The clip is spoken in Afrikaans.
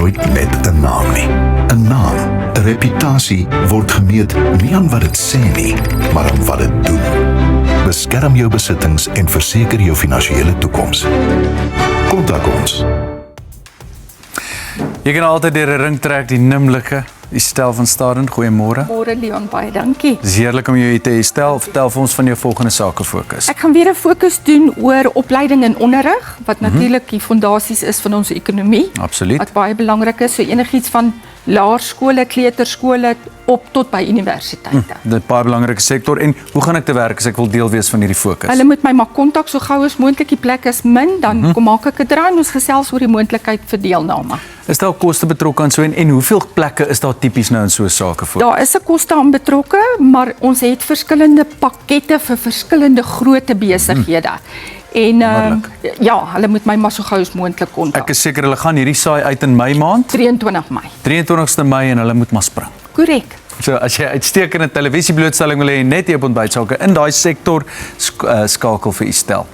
nooit net 'n naam nie. 'n Naam, 'n reputasie word gemeet nie aan wat dit sê nie, maar aan wat dit doen. Beskerm jou besittings en verseker jou finansiële toekoms. Kontak ons. Jy kan altyd deur 'n ring trek, die nimmerlike Estel van Staden. Goeiemôre. Môre Leon, baie dankie. Dis heerlik om jou hier te hê. Estel, vertel vir ons van jou volgende sakefokus. Ek gaan weer 'n fokus doen oor opleiding en onderrig, wat natuurlik die fondasies is van ons ekonomie. Absoluut. Wat baie belangrik is, so enigiets van laerskole, kleuterskole op tot by universiteite. Dit baie belangrike sektor. En hoe gaan ek te werk as ek wil deel wees van hierdie fokus? Hulle moet my maar kontak so gou as moontlik, die plek is min, dan kom maak ek 'n draai en ons gesels oor die moontlikheid vir deelname. Is daar koste betrokke aan so en hoeveel plekke is daar tipies nou in so 'n sakefokus? Daar is 'n koste aan betrokke, maar ons het verskillende pakkette vir verskillende grootte besighede. En ja, hulle moet my maar so gou as moontlik kontak. Ek is seker hulle gaan hierdie saai uit in Mei maand, 23 Mei. 23ste Mei, en hulle moet maar spring. Korrek. So as jy uitstekende televisieblootstelling wil hê net hier op ontbytsake in daai sektor, skakel vir Estel.